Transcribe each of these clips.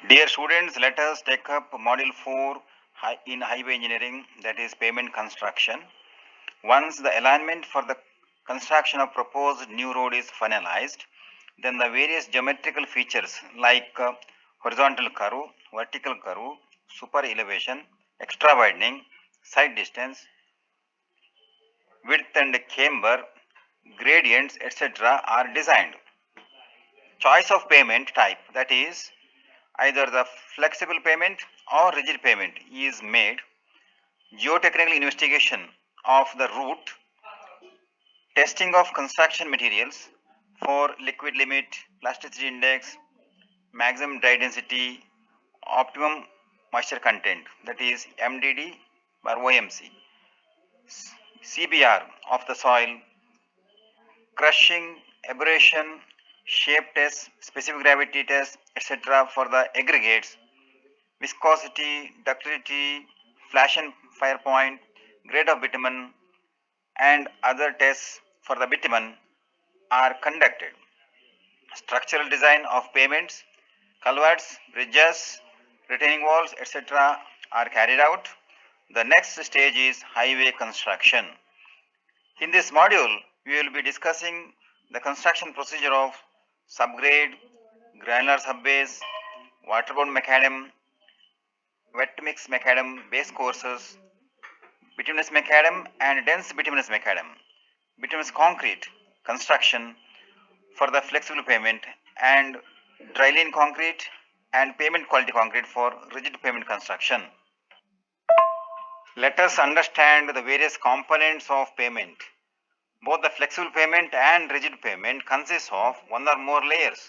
Dear students, let us take up Module 4 in Highway Engineering, that is pavement construction. Once the alignment for the construction of proposed new road is finalized, then the various geometrical features like horizontal curve, vertical curve, super elevation, extra widening, side distance, width and camber, gradients, etc. are designed. Choice of pavement type, that is either the flexible pavement or rigid pavement, is made. Geotechnical investigation of the route, testing of construction materials for liquid limit, plasticity index, maximum dry density, optimum moisture content, that is MDD or OMC, CBR of the soil, crushing, abrasion, shape test, specific gravity test, etc. for the aggregates, viscosity, ductility, flash and fire point, grade of bitumen, and other tests for the bitumen are conducted. Structural design of pavements, culverts, bridges, retaining walls, etc. are carried out. The next stage is highway construction. In this module, we will be discussing the construction procedure of subgrade, granular subbase, waterborne macadam, wet mix macadam base courses, bituminous macadam and dense bituminous macadam, bituminous concrete construction for the flexible pavement, and dryline concrete and pavement quality concrete for rigid pavement construction. Let us understand the various components of pavement. Both the flexible pavement and rigid pavement consist of one or more layers.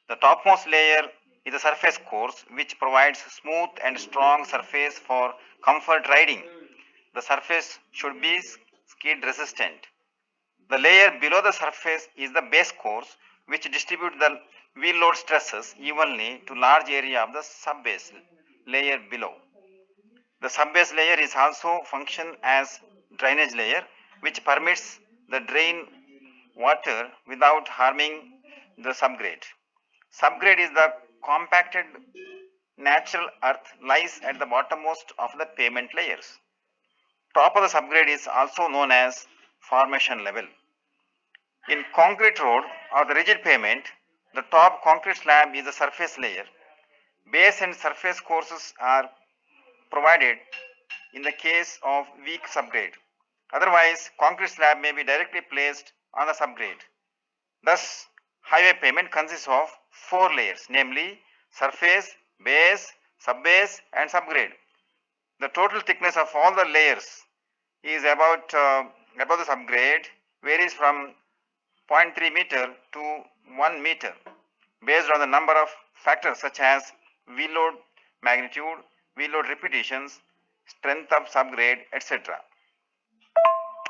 The topmost layer is a surface course which provides smooth and strong surface for comfort riding. The surface should be skid resistant. The layer below the surface is the base course which distributes the wheel load stresses evenly to large area of the subbase layer below. The subbase layer is also function as drainage layer which permits the drain water without harming the subgrade. Subgrade is the compacted natural earth lies at the bottommost of the pavement layers. Top of the subgrade is also known as formation level. In concrete road or the rigid pavement, the top concrete slab is the surface layer. Base and surface courses are provided in the case of weak subgrade. Otherwise, concrete slab may be directly placed on the subgrade. Thus, highway pavement consists of four layers, namely surface, base, subbase, and subgrade. The total thickness of all the layers is about above the subgrade varies from 0.3 meter to 1 meter based on the number of factors such as wheel load magnitude, wheel load repetitions, strength of subgrade, etc.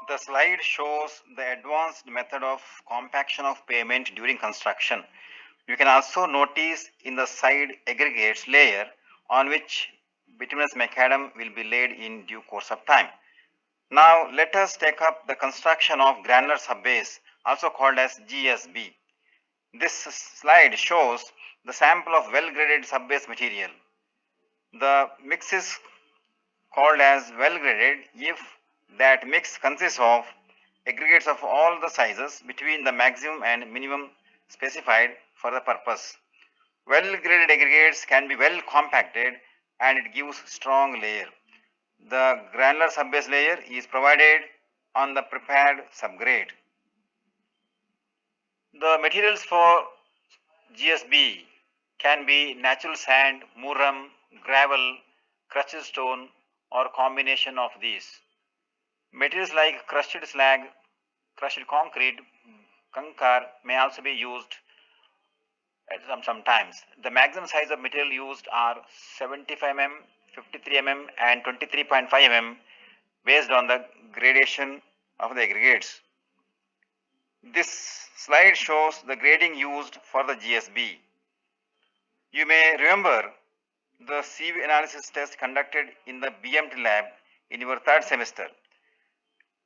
The slide shows the advanced method of compaction of pavement during construction. You can also notice in the side aggregates layer on which bituminous macadam will be laid in due course of time. Now let us take up the construction of granular subbase, also called as GSB. This slide shows the sample of well-graded subbase material. The mix is called as well-graded if that mix consists of aggregates of all the sizes between the maximum and minimum specified for the purpose. Well-graded aggregates can be well compacted and it gives strong layer. The granular subbase layer is provided on the prepared subgrade. The materials for GSB can be natural sand, muram, gravel, crushed stone, or combination of these. Materials like crushed slag, crushed concrete, kankar may also be used at sometimes. The maximum size of material used are 75 mm, 53 mm, and 23.5 mm based on the gradation of the aggregates. This slide shows the grading used for the GSB. You may remember the sieve analysis test conducted in the BMT lab in your third semester.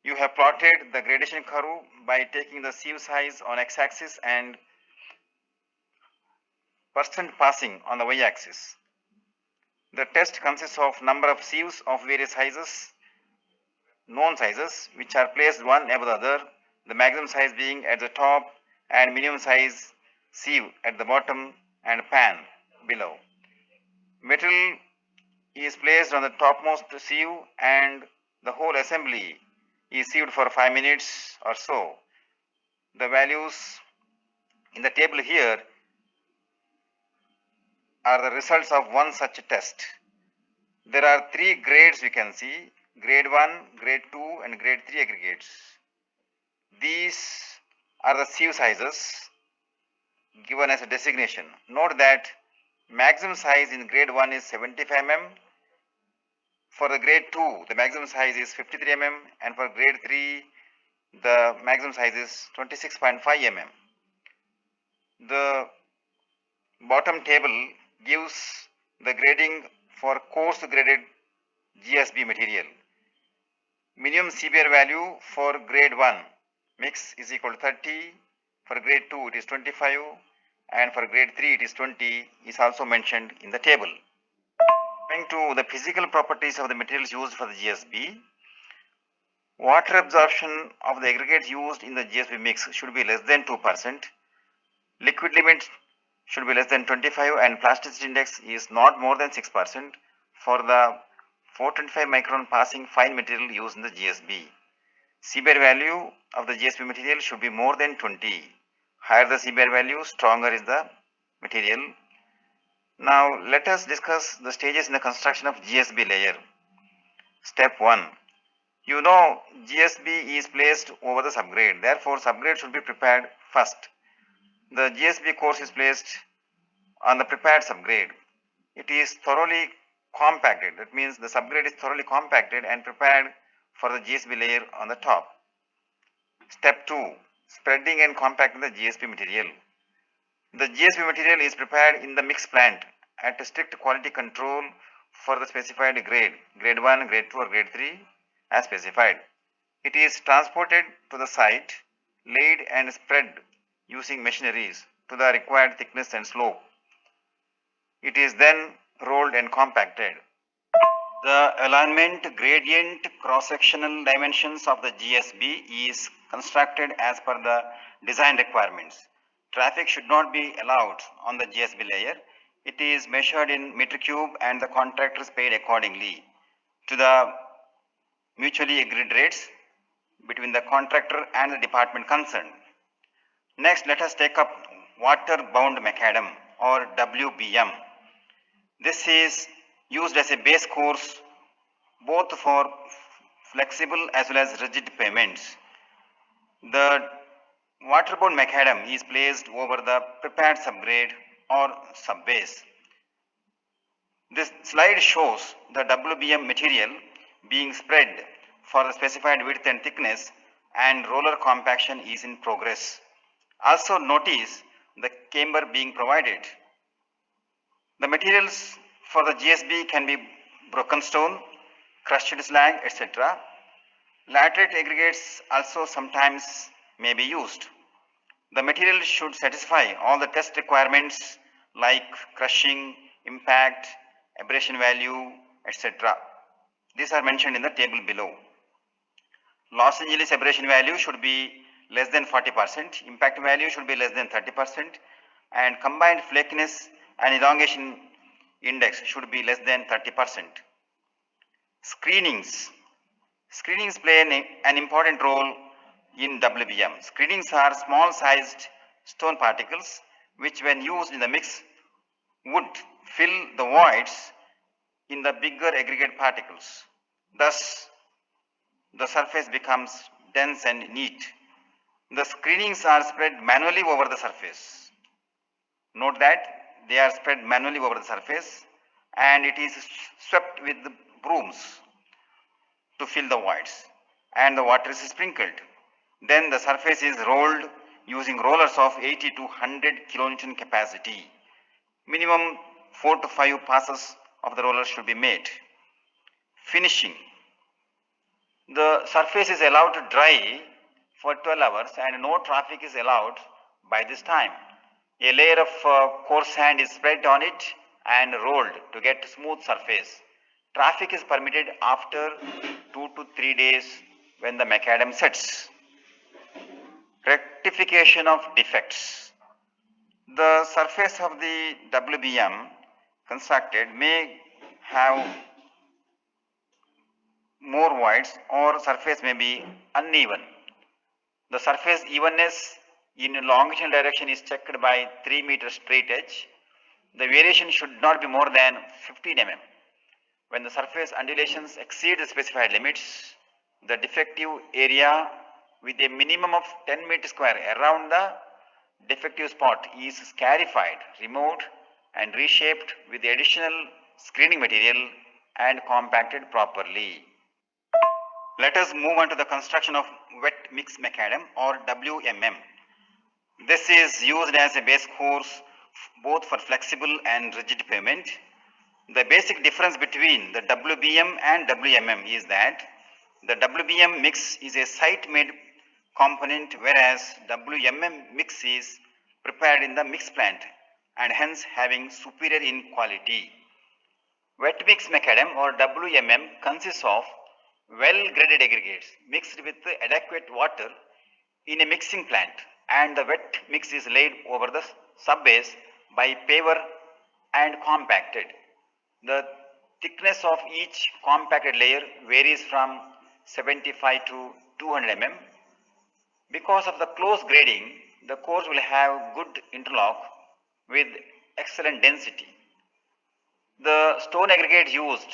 You have plotted the gradation curve by taking the sieve size on x-axis and percent passing on the y-axis. The test consists of number of sieves of various sizes, known sizes, which are placed one above the other, the maximum size being at the top and minimum size sieve at the bottom and pan below. Material is placed on the topmost sieve and the whole assembly is sieved for 5 minutes or so. The values in the table here are the results of one such test. There are 3 grades we can see, grade 1, grade 2 and grade 3 aggregates. These are the sieve sizes given as a designation. Note that maximum size in grade 1 is 75 mm. For the grade 2, the maximum size is 53 mm, and for grade 3, the maximum size is 26.5 mm. The bottom table gives the grading for coarse graded GSB material. Minimum CBR value for grade 1 mix is equal to 30, for grade 2 it is 25, and for grade 3 it is 20 is also mentioned in the table. Coming to the physical properties of the materials used for the GSB, water absorption of the aggregates used in the GSB mix should be less than 2%. Liquid limit should be less than 25 and plasticity index is not more than 6% for the 425 micron passing fine material used in the GSB. CBR value of the GSB material should be more than 20. Higher the CBR value, stronger is the material. Now let us discuss the stages in the construction of GSB layer. Step 1. You know GSB is placed over the subgrade, therefore subgrade should be prepared first. The GSB course is placed on the prepared subgrade. It is thoroughly compacted, that means the subgrade is thoroughly compacted and prepared for the GSB layer on the top. Step 2. Spreading and compacting the GSB material. The GSB material is prepared in the mix plant at a strict quality control for the specified grade, grade 1, grade 2 or grade 3 as specified. It is transported to the site, laid and spread using machineries to the required thickness and slope. It is then rolled and compacted. The alignment gradient cross-sectional dimensions of the GSB is constructed as per the design requirements. Traffic should not be allowed on the GSB layer. It is measured in meter cube and the contractor is paid accordingly to the mutually agreed rates between the contractor and the department concerned. Next, let us take up water bound macadam or WBM. This is used as a base course both for flexible as well as rigid payments. The waterborne macadam is placed over the prepared subgrade or subbase. This slide shows the WBM material being spread for the specified width and thickness, and roller compaction is in progress. Also notice the camber being provided. The materials for the GSB can be broken stone, crushed slag, etc. Laterite aggregates also sometimes may be used. The material should satisfy all the test requirements like crushing, impact, abrasion value, etc. These are mentioned in the table below. Los Angeles abrasion value should be less than 40%, impact value should be less than 30%, and combined flakiness and elongation index should be less than 30%. Screenings. Screenings play an important role in WBM. Screenings are small sized stone particles which when used in the mix would fill the voids in the bigger aggregate particles. Thus, the surface becomes dense and neat. The screenings are spread manually over the surface. Note that they are spread manually over the surface and it is swept with the brooms to fill the voids and the water is sprinkled. Then the surface is rolled using rollers of 80 to 100 kilonewton capacity. Minimum 4 to 5 passes of the roller should be made. Finishing. The surface is allowed to dry for 12 hours and no traffic is allowed by this time. A layer of coarse sand is spread on it and rolled to get smooth surface. Traffic is permitted after 2 to 3 days when the macadam sets. Rectification of defects. The surface of the WBM constructed may have more voids or surface may be uneven. The surface evenness in longitudinal direction is checked by 3 meter straight edge. The variation should not be more than 15 mm. When the surface undulations exceed the specified limits, the defective area with a minimum of 10 meters square around the defective spot is scarified, removed and reshaped with additional screening material and compacted properly. Let us move on to the construction of wet mix macadam or WMM. This is used as a base course both for flexible and rigid pavement. The basic difference between the WBM and WMM is that the WBM mix is a site-made component, whereas WMM mix is prepared in the mix plant and hence having superior in quality. Wet mix macadam or WMM consists of well-graded aggregates mixed with adequate water in a mixing plant, and the wet mix is laid over the subbase by paver and compacted. The thickness of each compacted layer varies from 75 to 200 mm. Because of the close grading, the course will have good interlock with excellent density. The stone aggregate used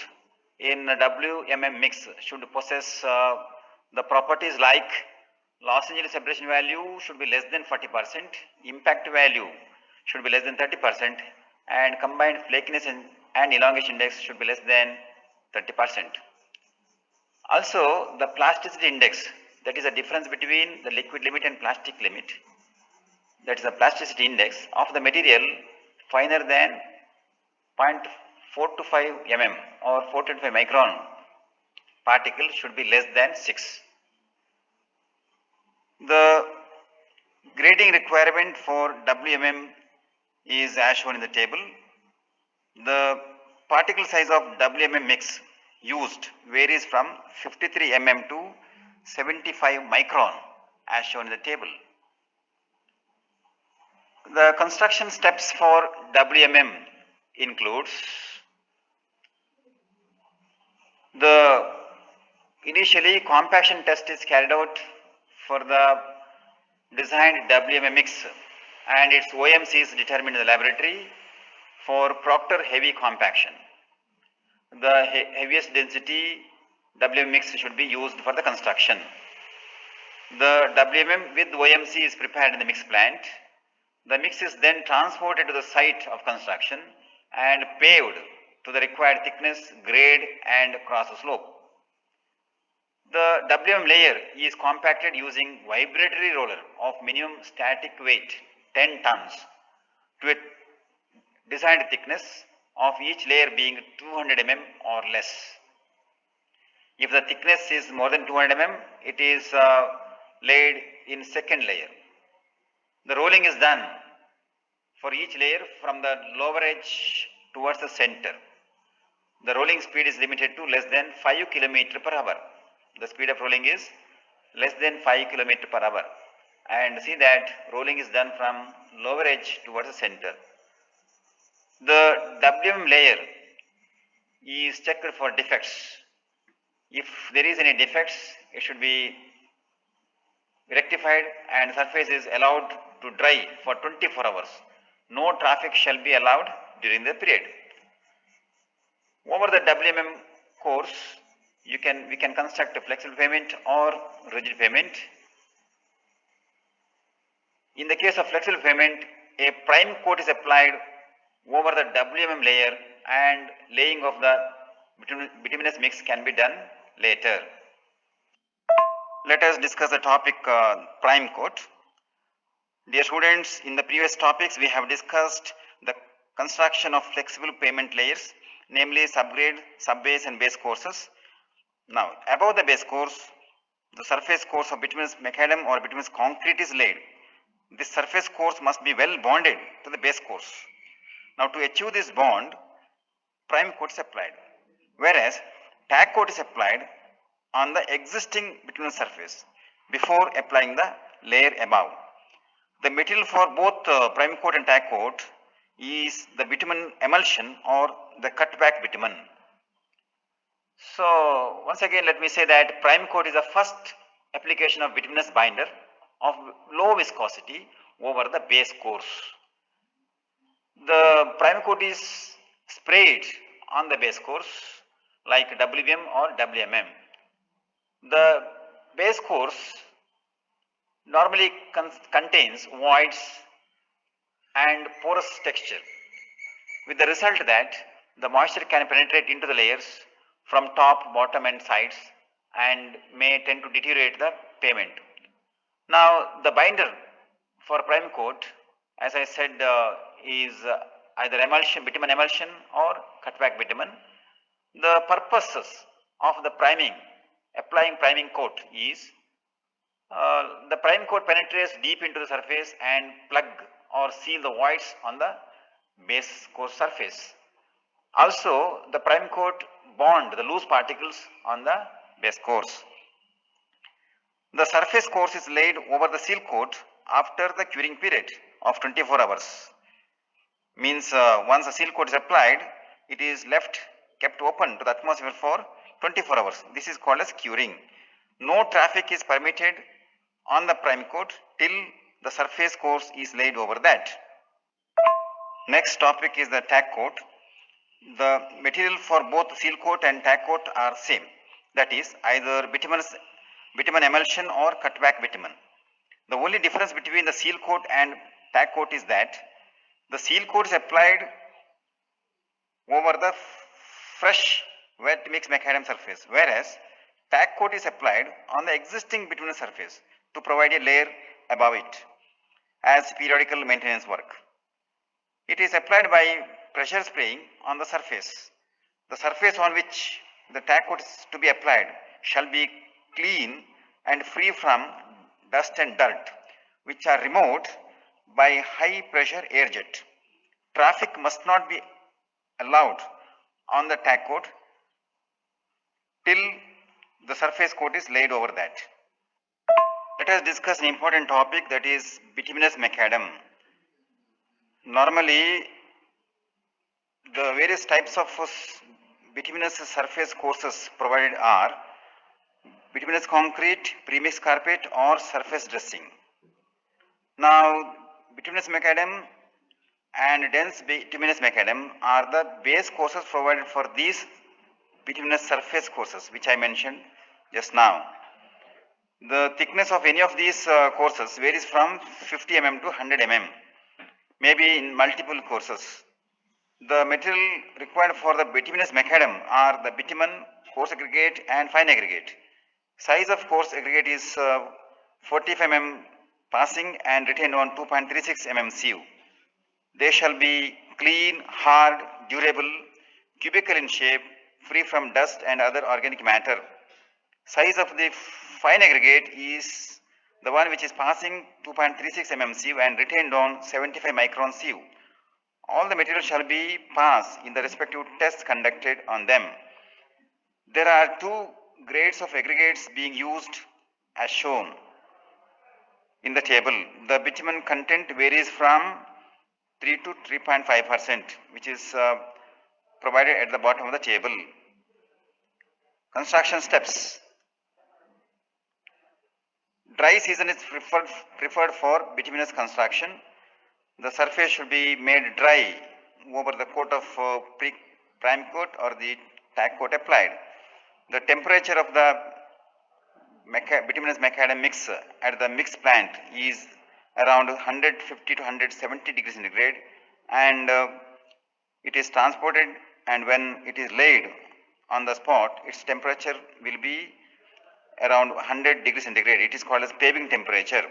in WMM mix should possess the properties like Los Angeles separation value should be less than 40%, impact value should be less than 30%, and combined flakiness and elongation index should be less than 30%. Also, the plasticity index, that is the difference between the liquid limit and plastic limit, that is the plasticity index of the material finer than 0.425 mm or 425 micron particle should be less than 6. The grading requirement for WMM is as shown in the table. The particle size of WMM mix used varies from 53 mm to 75 micron as shown in the table. The construction steps for WMM includes the initially compaction test is carried out for the designed WMM mix and its OMC is determined in the laboratory for Proctor heavy compaction. The heaviest density WMM mix should be used for the construction. The WMM with OMC is prepared in the mix plant. The mix is then transported to the site of construction and paved to the required thickness, grade and cross slope. The WMM layer is compacted using vibratory roller of minimum static weight 10 tons to a designed thickness of each layer being 200 mm or less. If the thickness is more than 200 mm, it is laid in second layer. The rolling is done for each layer from the lower edge towards the center. The rolling speed is limited to less than 5 km per hour. The speed of rolling is less than 5 km per hour, and see that rolling is done from lower edge towards the center. The WMM layer is checked for defects. If there is any defects, it should be rectified and surface is allowed to dry for 24 hours. No traffic shall be allowed during the period. Over the WMM course, we can construct a flexible pavement or rigid pavement. In the case of flexible pavement, a prime coat is applied over the WMM layer and laying of the bituminous mix can be done later. Let us discuss the topic prime coat. Dear students, in the previous topics we have discussed the construction of flexible pavement layers, namely subgrade, subbase and base courses. Now, above the base course, the surface course of bituminous macadam or bituminous concrete is laid. this surface course must be well bonded to the base course. Now to achieve this bond, prime coat is applied, whereas tack coat is applied on the existing bitumen surface before applying the layer above. The material for both prime coat and tack coat is the bitumen emulsion or the cutback bitumen. So once again let me say that prime coat is the first application of bituminous binder of low viscosity over the base course. The prime coat is sprayed on the base course like WM or WMM. The base course normally contains voids and porous texture, with the result that the moisture can penetrate into the layers from top, bottom and sides and may tend to deteriorate the pavement. Now the binder for prime coat, as I said, is either emulsion, bitumen emulsion or cutback bitumen. The purposes of the priming, applying priming coat is the prime coat penetrates deep into the surface and plug or seal the voids on the base course surface. Also, the prime coat bond the loose particles on the base course. The surface course is laid over the seal coat after the curing period of 24 hours. Means once the seal coat is applied, it is kept open to the atmosphere for 24 hours. This is called as curing. No traffic is permitted on the prime coat till the surface course is laid over that. Next topic is the tack coat. The material for both seal coat and tack coat are same, that is either bitumen emulsion or cutback bitumen. The only difference between the seal coat and tack coat is that the seal coat is applied over the fresh wet mix macadam surface, whereas tack coat is applied on the existing bitumen surface to provide a layer above it as periodical maintenance work. It is applied by pressure spraying on the surface. The surface on which the tack coat is to be applied shall be clean and free from dust and dirt, which are removed by high pressure air jet. Traffic must not be allowed on the tack coat till the surface coat is laid over that. Let us discuss an important topic, that is bituminous macadam. Normally, the various types of bituminous surface courses provided are bituminous concrete, premix carpet or surface dressing. Now, bituminous macadam and dense bituminous macadam are the base courses provided for these bituminous surface courses which I mentioned just now. The thickness of any of these courses varies from 50 mm to 100 mm, maybe in multiple courses. The material required for the bituminous macadam are the bitumen, coarse aggregate and fine aggregate. Size of coarse aggregate is 45 mm passing and retained on 2.36 mm sieve. They shall be clean, hard, durable, cubical in shape, free from dust and other organic matter. Size of the fine aggregate is the one which is passing 2.36 mm sieve and retained on 75 micron sieve. All the material shall be passed in the respective tests conducted on them. There are two grades of aggregates being used as shown in the table. The bitumen content varies from 3 to 3.5%, which is provided at the bottom of the table. Construction steps. Dry season is preferred for bituminous construction. The surface should be made dry over the coat of prime coat or the tack coat applied. The temperature of the bituminous macadam mix at the mix plant is around 150 to 170 degrees centigrade, and it is transported, and when it is laid on the spot, its temperature will be around 100 degrees centigrade. It is called as paving temperature.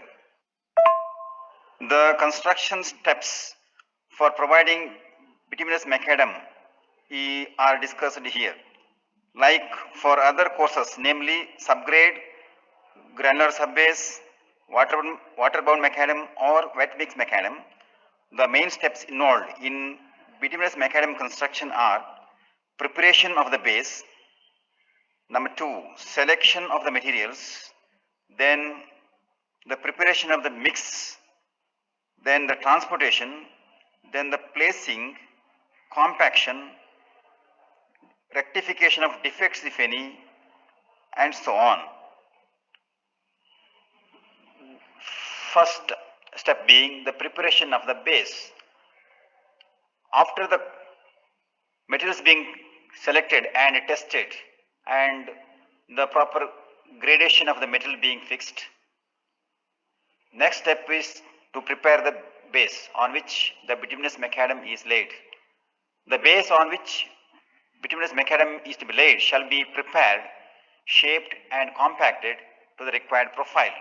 The construction steps for providing bituminous macadam are discussed here. Like for other courses, namely subgrade, granular subbase, waterbound macadam or wet mix macadam, the main steps involved in bituminous macadam construction are preparation of the base, number 2, selection of the materials, then the preparation of the mix, then the transportation, then the placing, compaction, rectification of defects if any, and so on. First step being the preparation of the base. After the materials being selected and tested and the proper gradation of the material being fixed, next step is to prepare the base on which the bituminous macadam is laid. The base on which bituminous macadam is to be laid shall be prepared, shaped and compacted to the required profile.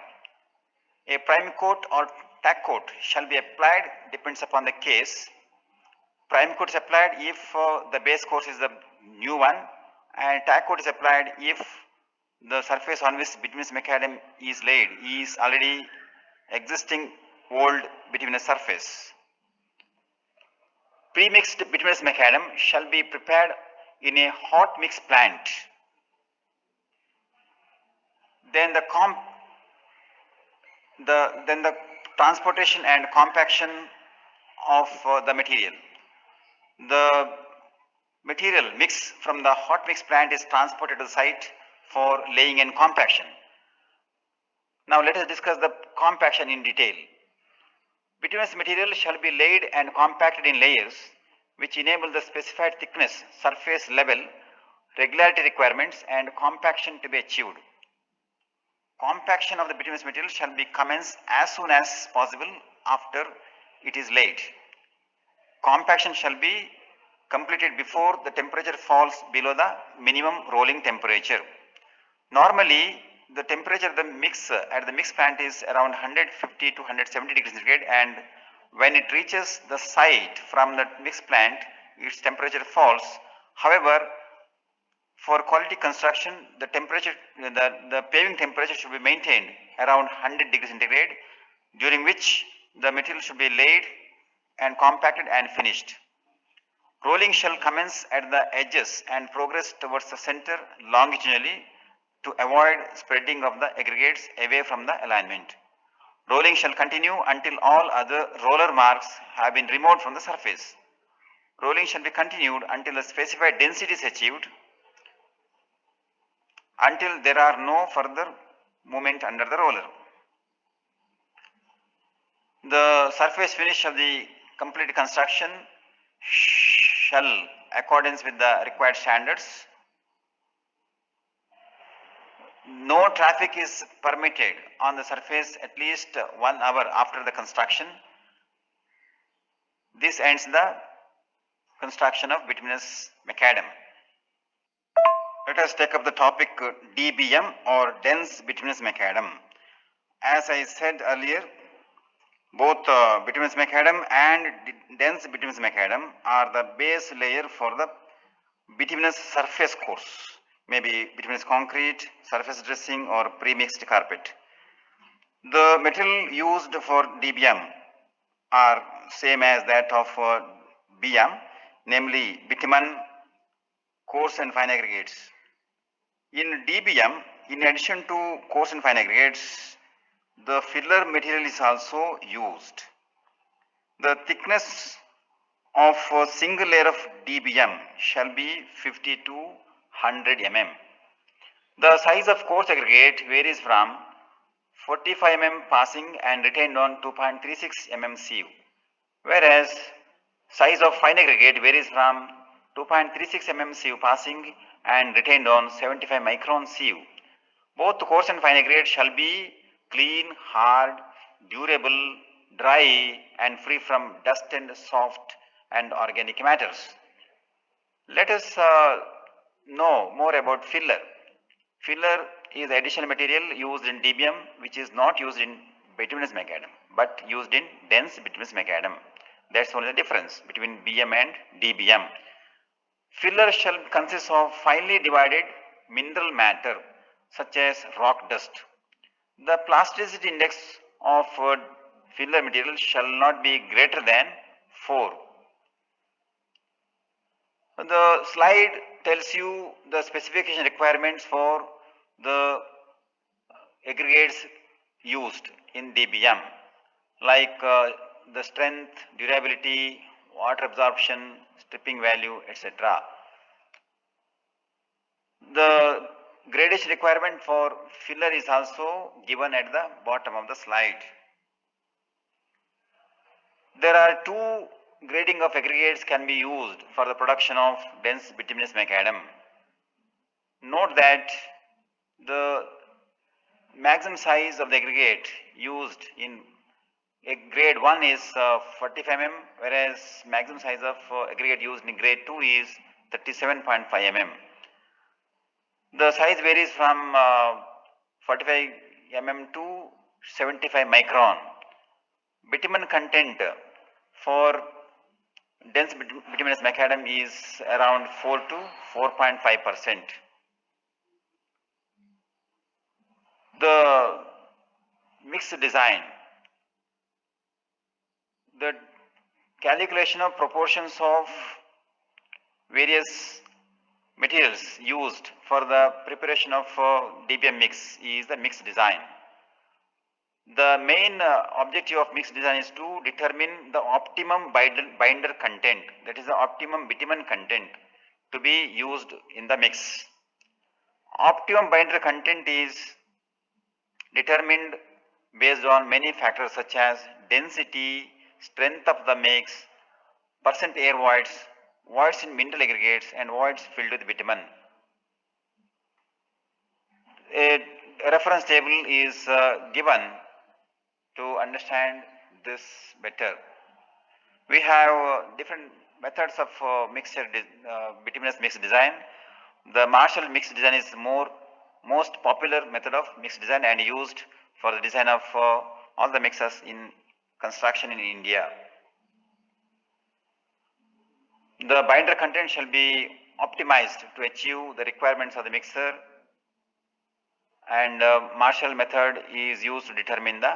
A prime coat or tack coat shall be applied, depends upon the case. Prime coat is applied if the base course is the new one, and tack coat is applied if the surface on which bituminous macadam is laid is already existing old bituminous surface. Pre-mixed bituminous macadam shall be prepared in a hot mix plant. Then the transportation and compaction of the material. The material mix from the hot mix plant is transported to the site for laying and compaction. Now let us discuss the compaction in detail. Bituminous material shall be laid and compacted in layers which enable the specified thickness, surface level, regularity requirements and compaction to be achieved. Compaction of the bituminous material shall be commenced as soon as possible after it is laid. Compaction shall be completed before the temperature falls below the minimum rolling temperature. Normally, the temperature of the mix at the mix plant is around 150 to 170 degrees centigrade, and when it reaches the site from the mix plant, its temperature falls. However, for quality construction, the temperature, the paving temperature should be maintained around 100 degrees centigrade, during which the material should be laid and compacted and finished. Rolling shall commence at the edges and progress towards the center longitudinally to avoid spreading of the aggregates away from the alignment. Rolling shall continue until all other roller marks have been removed from the surface. Rolling shall be continued until the specified density is achieved, until there are no further movement under the roller. The surface finish of the complete construction shall, accordance with the required standards, no traffic is permitted on the surface at least 1 hour after the construction. This ends the construction of bituminous macadam. Let us take up the topic DBM or dense bituminous macadam. As I said earlier, both bituminous macadam and dense bituminous macadam are the base layer for the bituminous surface course, maybe bituminous concrete, surface dressing or pre-mixed carpet. The material used for DBM are same as that of BM, namely bitumen, coarse and fine aggregates. In DBM, in addition to coarse and fine aggregates, the filler material is also used. The thickness of a single layer of DBM shall be 50 to 100 mm. The size of coarse aggregate varies from 45 mm passing and retained on 2.36 mm sieve, whereas size of fine aggregate varies from 2.36 mm sieve passing and retained on 75 micron sieve. Both coarse and fine aggregate shall be clean, hard, durable, dry and free from dust and soft and organic matters. Let us know more about filler. Filler is additional material used in DBM which is not used in bituminous macadam but used in dense bituminous macadam. That's only the difference between BM and DBM. Filler shall consist of finely divided mineral matter such as rock dust. The plasticity index of filler material shall not be greater than 4. The slide tells you the specification requirements for the aggregates used in DBM, like the strength, durability, water absorption, stripping value, etc. The gradation requirement for filler is also given at the bottom of the slide. There are two grading of aggregates can be used for the production of dense bituminous macadam. Note that the maximum size of the aggregate used in a grade 1 is 45 mm, whereas maximum size of aggregate used in grade 2 is 37.5 mm. The size varies from 45 mm to 75 micron. Bitumen content for dense bituminous macadam is around 4 to 4.5%. The mixed design. The calculation of proportions of various materials used for the preparation of DBM mix is the mixed design. The main objective of mixed design is to determine the optimum binder content, that is the optimum bitumen content to be used in the mix. Optimum binder content is determined based on many factors such as density, strength of the mix, percent air voids, voids in mineral aggregates and voids filled with bitumen. A reference table is given to understand this better. We have different methods of bituminous mix design. The Marshall mix design is most popular method of mix design and used for the design of all the mixers in construction in India. The binder content shall be optimized to achieve the requirements of the mixer, and Marshall method is used to determine the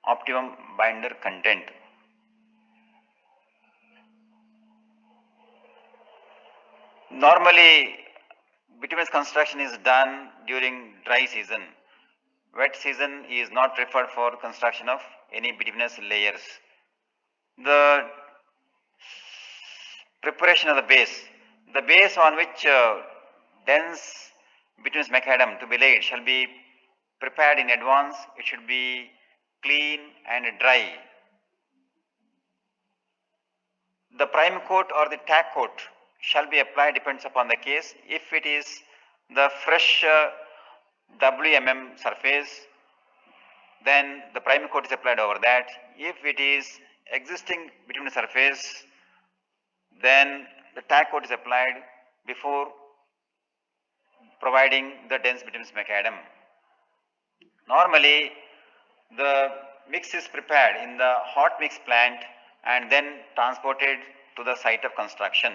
optimum binder content. Normally, bituminous construction is done during dry season. Wet season is not preferred for construction of any bituminous layers. The preparation of the base on which dense bituminous macadam to be laid shall be prepared in advance. It should be clean and dry. The prime coat or the tack coat shall be applied depends upon the case. If it is the fresh WMM surface, then the prime coat is applied over that. If it is existing bituminous surface, then the tack coat is applied before providing the dense bituminous macadam. Normally, the mix is prepared in the hot mix plant and then transported to the site of construction.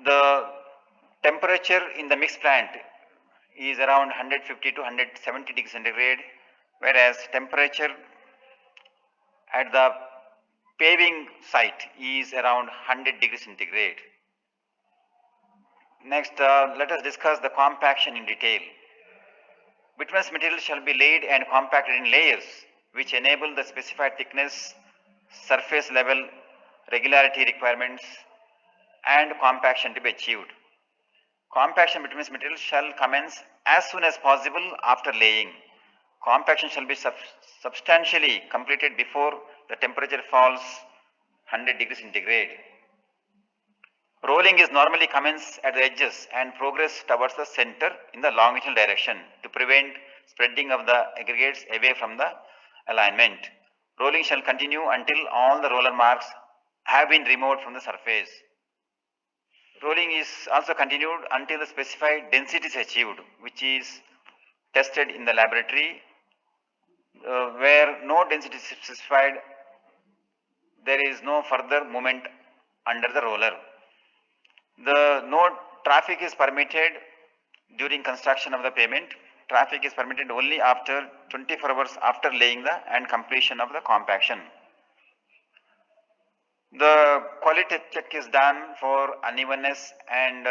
The temperature in the mix plant is around 150 to 170 degrees centigrade, whereas temperature at the paving site is around 100 degrees centigrade. Next, let us discuss the compaction in detail. Bituminous material shall be laid and compacted in layers which enable the specified thickness, surface level, regularity requirements and compaction to be achieved. Compaction bituminous material shall commence as soon as possible after laying. Compaction shall be substantially completed before the temperature falls 100 degrees centigrade. Rolling is normally commenced at the edges and progress towards the center in the longitudinal direction to prevent spreading of the aggregates away from the alignment. Rolling shall continue until all the roller marks have been removed from the surface. Rolling is also continued until the specified density is achieved, which is tested in the laboratory. Where no density is specified, there is no further movement under the roller. No traffic is permitted during construction of the pavement. traffic is permitted only after 24 hours after laying the and completion of the compaction. The quality check is done for unevenness and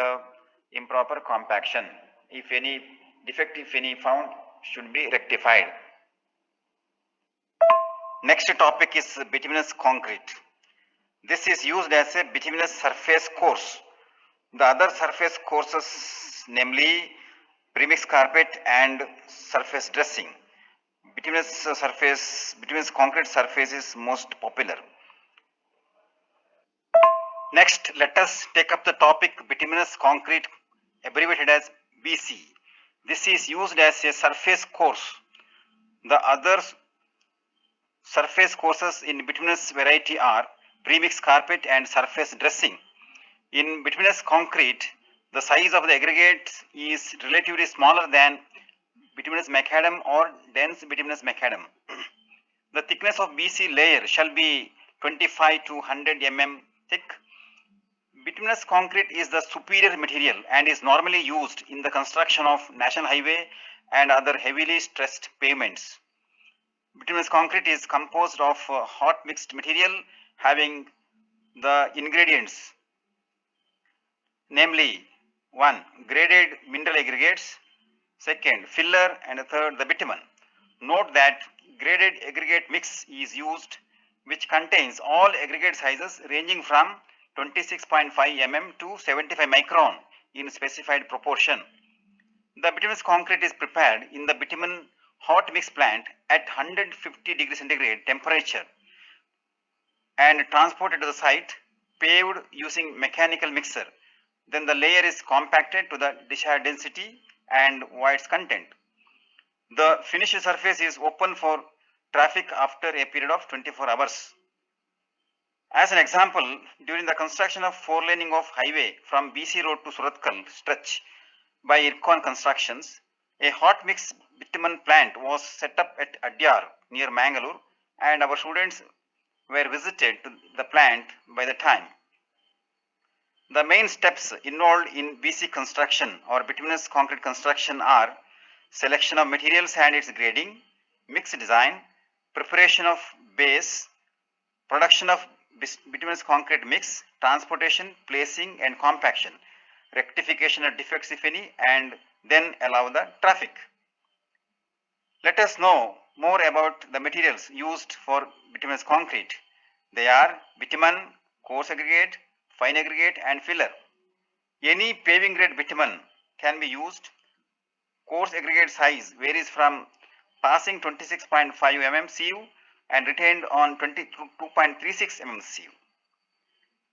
improper compaction. If any defect, if any found, should be rectified. Next topic is bituminous concrete. This is used as a bituminous surface course. The other surface courses, namely premix carpet and surface dressing. Bituminous concrete surface is most popular. Next, let us take up the topic bituminous concrete, abbreviated as BC. This is used as a surface course. The other surface courses in bituminous variety are premix carpet and surface dressing. In bituminous concrete, the size of the aggregate is relatively smaller than bituminous macadam or dense bituminous macadam. The thickness of BC layer shall be 25 to 100 mm thick. Bituminous concrete is the superior material and is normally used in the construction of national highway and other heavily stressed pavements. Bituminous concrete is composed of hot mixed material having the ingredients, namely 1. Graded mineral aggregates, 2nd. Filler, and 3rd. The bitumen. Note that graded aggregate mix is used which contains all aggregate sizes ranging from 26.5 mm to 75 micron in specified proportion. The bituminous concrete is prepared in the bitumen hot mix plant at 150 degrees centigrade temperature and transported to the site, paved using mechanical mixer. Then the layer is compacted to the desired density and voids content. The finished surface is open for traffic after a period of 24 hours. As an example, during the construction of 4-laning of highway from BC Road to Surathkal stretch by Ircon Constructions, a hot mix bitumen plant was set up at Adyar near Mangalore, and our students were visited to the plant by the time. The main steps involved in BC construction or bituminous concrete construction are selection of materials and its grading, mix design, preparation of base, production of bituminous concrete mix, transportation, placing and compaction, rectification of defects if any, and then allow the traffic. Let us know more about the materials used for bituminous concrete. They are bitumen, coarse aggregate, fine aggregate and filler. Any paving grade bitumen can be used. Coarse aggregate size varies from passing 26.5 mm sieve and retained on 22.36 mm sieve.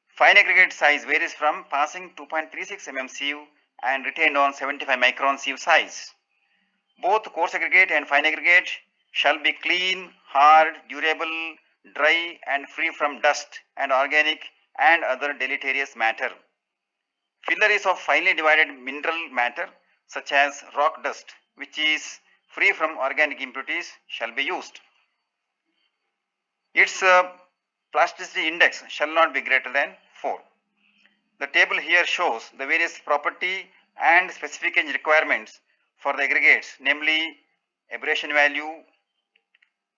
Fine aggregate size varies from passing 2.36 mm sieve and retained on 75 micron sieve size. Both coarse aggregate and fine aggregate shall be clean, hard, durable, dry and free from dust and organic and other deleterious matter. Filler is of finely divided mineral matter such as rock dust, which is free from organic impurities, shall be used. Its plasticity index shall not be greater than 4. The table here shows the various property and specification requirements for the aggregates, namely abrasion value,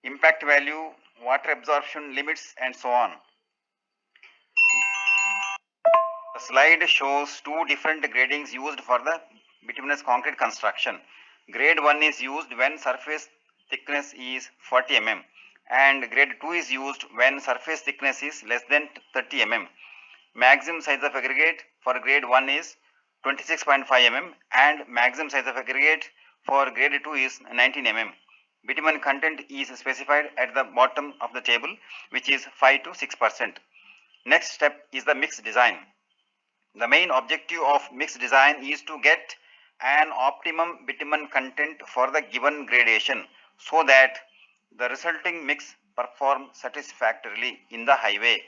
impact value, water absorption limits and so on. The slide shows two different gradings used for the bituminous concrete construction. Grade 1 is used when surface thickness is 40 mm and grade 2 is used when surface thickness is less than 30 mm. Maximum size of aggregate for grade 1 is 26.5 mm and maximum size of aggregate for grade 2 is 19 mm. Bitumen content is specified at the bottom of the table, which is 5 to 6%. Next step is the mix design. The main objective of mix design is to get an optimum bitumen content for the given gradation so that the resulting mix performs satisfactorily in the highway.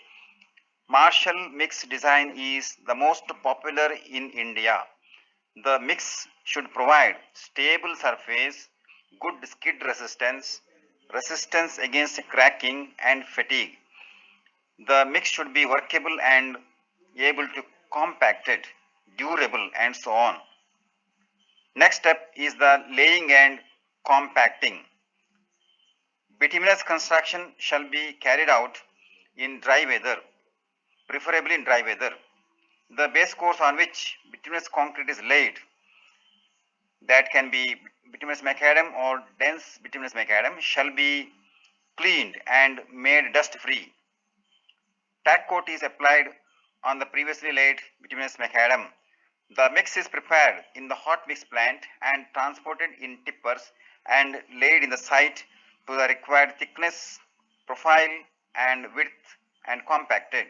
Marshall mix design is the most popular in India. The mix should provide stable surface, good skid resistance, resistance against cracking and fatigue. The mix should be workable and able to compacted, durable and so on. Next step is the laying and compacting. Bituminous construction shall be carried out in dry weather, preferably in dry weather. The base course on which bituminous concrete is laid, that can be bituminous macadam or dense bituminous macadam, shall be cleaned and made dust free. Tack coat is applied on the previously laid bituminous macadam. The mix is prepared in the hot mix plant and transported in tippers and laid in the site to the required thickness, profile and width and compacted.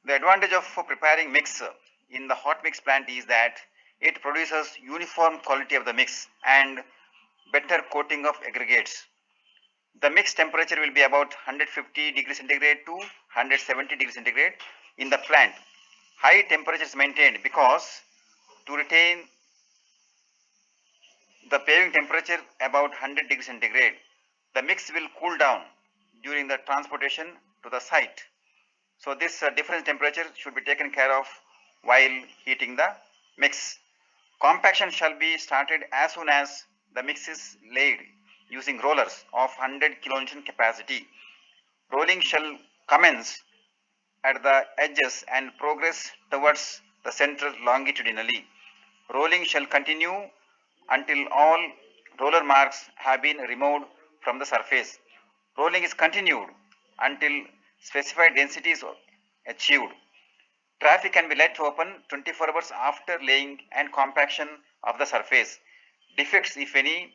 The advantage of preparing mix in the hot mix plant is that it produces uniform quality of the mix and better coating of aggregates. The mix temperature will be about 150 degrees centigrade to 170 degrees centigrade in the plant. High temperature is maintained because to retain the paving temperature about 100 degrees centigrade, the mix will cool down during the transportation to the site. So this difference temperature should be taken care of while heating the mix. Compaction shall be started as soon as the mix is laid using rollers of 100 kilonewton capacity. Rolling shall commence at the edges and progress towards the center longitudinally. Rolling shall continue until all roller marks have been removed from the surface. Rolling is continued until specified density is achieved. Traffic can be let to open 24 hours after laying and compaction of the surface. Defects, if any,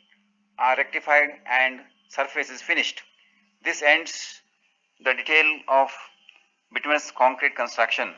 are rectified and surface is finished. This ends the detail of bituminous concrete construction.